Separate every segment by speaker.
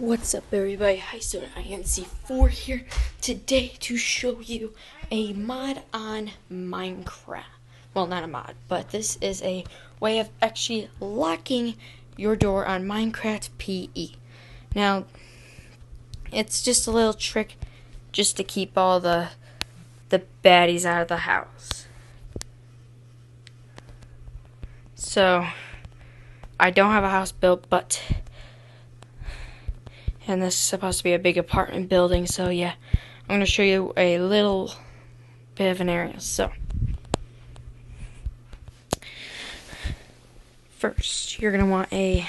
Speaker 1: What's up, everybody? Hi, so INC4 here today to show you a mod on Minecraft. Well, not a mod, but this is a way of actually locking your door on Minecraft PE. Now, it's just a little trick just to keep all the baddies out of the house. So, I don't have a house built, and this is supposed to be a big apartment building, so yeah, I'm going to show you a little bit of an area. So, first, you're going to want I'm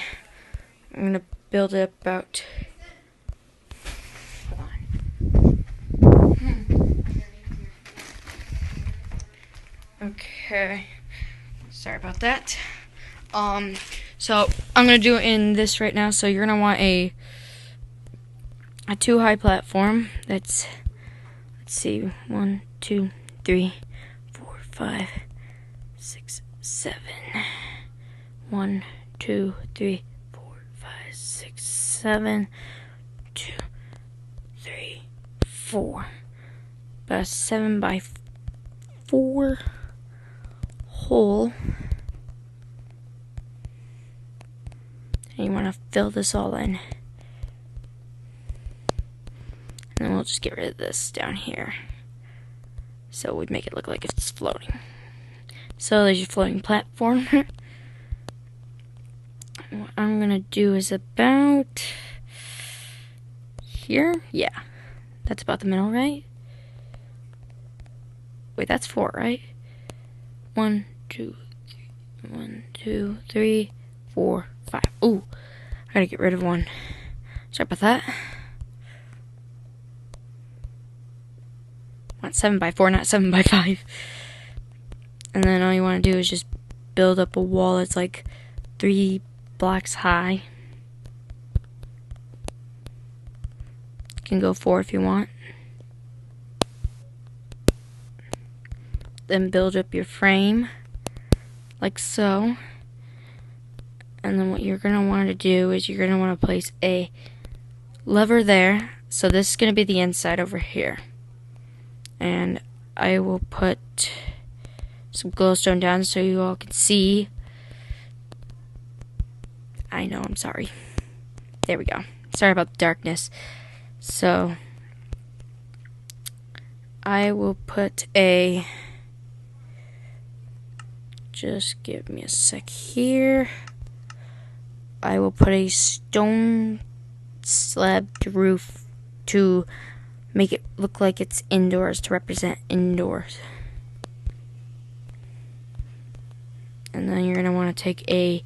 Speaker 1: going to build it about, okay, sorry about that. So, I'm going to do it in this right now, so you're going to want a 2 high platform. That's, let's see, 1, 2, 3, 4, 5, 6, 7. 1, 2, 3, 4, 5, 6, 7. 2, 3, 4. About a 7 by 4 hole. And you want to fill this all in. And then we'll just get rid of this down here. So we make it look like it's floating. So there's your floating platform. What I'm going to do is about here. Yeah. That's about the middle, right? Wait, that's 4, right? 1, 2, 3. 1, 2, 3, 4, 5. Ooh. I gotta get rid of one. Sorry about that. Want 7 by 4, not 7 by 5. And then all you want to do is just build up a wall that's like 3 blocks high. You can go 4 if you want. Then build up your frame like so. And then what you're going to want to do is you're going to want to place a lever there. So this is going to be the inside over here. And I will put some glowstone down so you all can see. I know, I'm sorry. There we go. Sorry about the darkness. So, I will put just give me a sec here. I will put a stone slabbed roof to make it look like it's indoors, to represent indoors. And then you're going to want to take a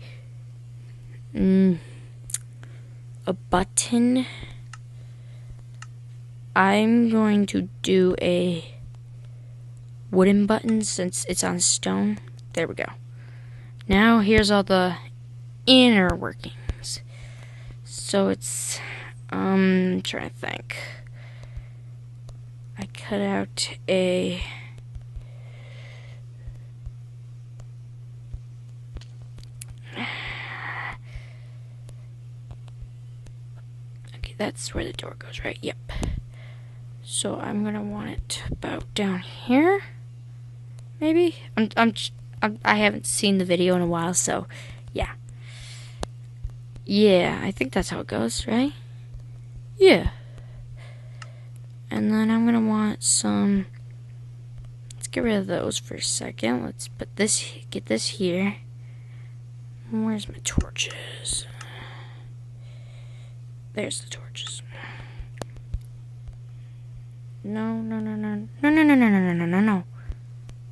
Speaker 1: button. I'm going to do a wooden button since it's on stone. There we go. Now here's all the inner workings. So it's, I'm trying to think. I cut out okay, that's where the door goes, right? Yep. So I'm gonna want it about down here, maybe. I haven't seen the video in a while, so yeah. Yeah, I think that's how it goes, right? Yeah. And then I'm going to want some, let's get rid of those for a second. Let's put this, get this here. Where's my torches? There's the torches. No.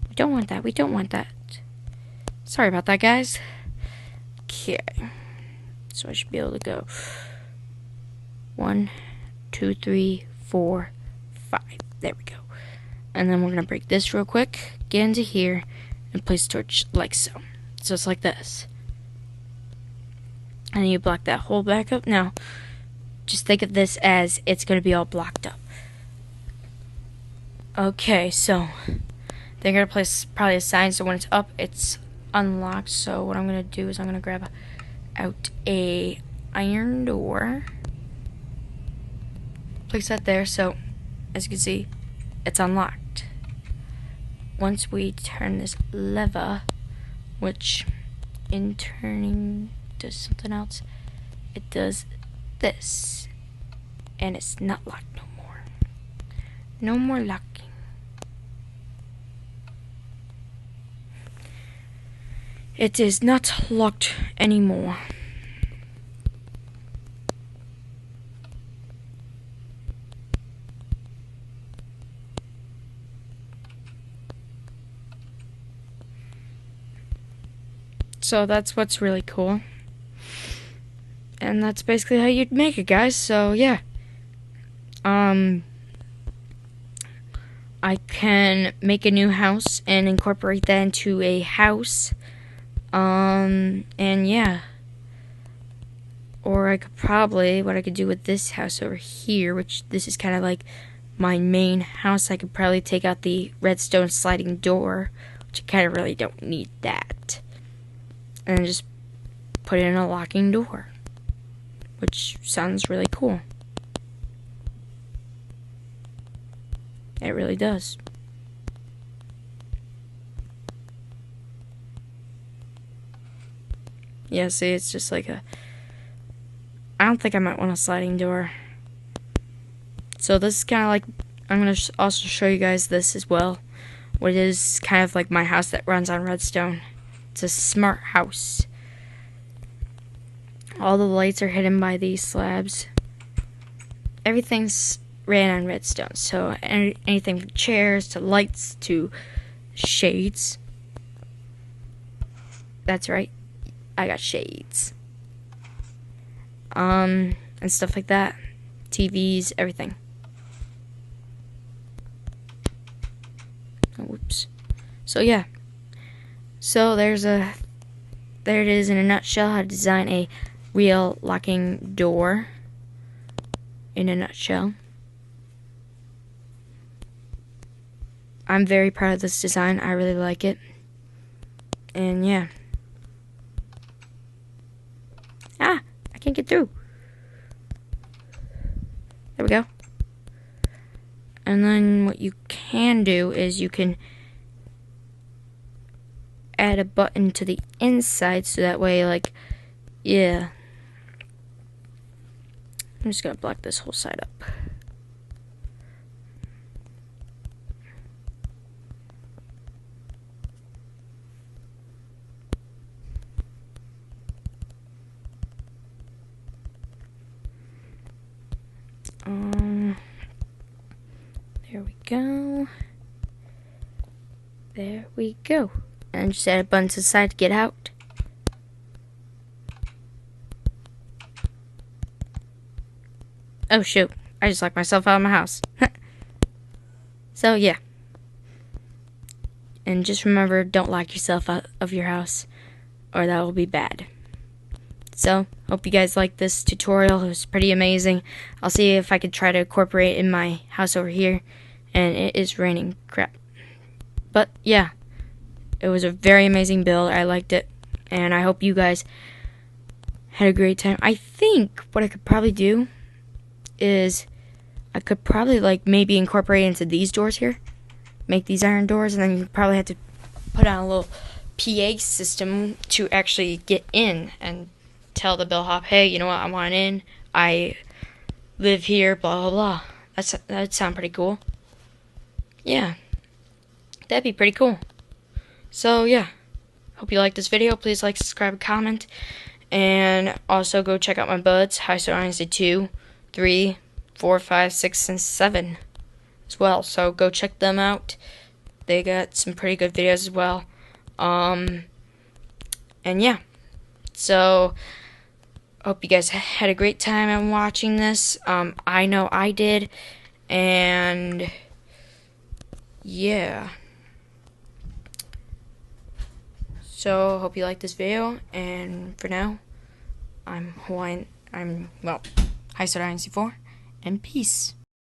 Speaker 1: We don't want that, we don't want that. Sorry about that, guys. Okay. So I should be able to go 1, 2, 3, 4, 5. There we go. And then we're going to break this real quick, get into here, and place the torch like so. So it's like this. And then you block that hole back up. Now, just think of this as it's going to be all blocked up. Okay, so they're going to place probably a sign so when it's up, it's unlocked. So what I'm going to do is I'm going to grab out a iron door. place that there. So as you can see, it's unlocked. Once we turn this lever, which in turning does something else, it does this, and it's not locked no more. No more locking. It is not locked anymore. So that's what's really cool. And that's basically how you'd make it, guys. So yeah. I can make a new house and incorporate that into a house. And yeah. Or I could probably, what I could do with this house over here, which this is kind of like my main house, I could probably take out the redstone sliding door, which I kind of really don't need that. And just put in a locking door, which sounds really cool. It really does. Yeah, see, it's just like a... I don't think I might want a sliding door. So this is kind of like... I'm going to also show you guys this as well. What is kind of like my house that runs on redstone. It's a smart house. All the lights are hidden by these slabs. Everything's ran on redstone. So anything from chairs to lights to shades. That's right. I got shades. And stuff like that. TVs, everything. Oh, whoops. So yeah. So there it is in a nutshell, how to design a real locking door in a nutshell. I'm very proud of this design. I really like it. And yeah. Ah, I can't get through. There we go. And then what you can do is you can add a button to the inside so that way, like, yeah. I'm just gonna block this whole side up. There we go. There we go. And just add a button to the side to get out. Oh shoot, I just locked myself out of my house. So yeah. And just remember, don't lock yourself out of your house, or that will be bad. So, hope you guys liked this tutorial. It was pretty amazing. I'll see if I could try to incorporate it in my house over here. And it is raining crap. But yeah, it was a very amazing build. I liked it. And I hope you guys had a great time. I think what I could probably do is I could probably like maybe incorporate into these doors here. Make these iron doors, and then you probably have to put on a little PA system to actually get in and tell the bellhop, hey, you know what, I want in, I live here, blah, blah, blah. That'd sound pretty cool. Yeah, that'd be pretty cool. So, yeah, hope you liked this video. Please like, subscribe, comment, and also go check out my buds, High Star Dynasty 2, 3, 4, 5, 6, and 7 as well. So, go check them out. They got some pretty good videos as well. And yeah, so hope you guys had a great time watching this. I know I did, and yeah. So hope you liked this video, and for now, I'm High Star Dynasty 4, and peace.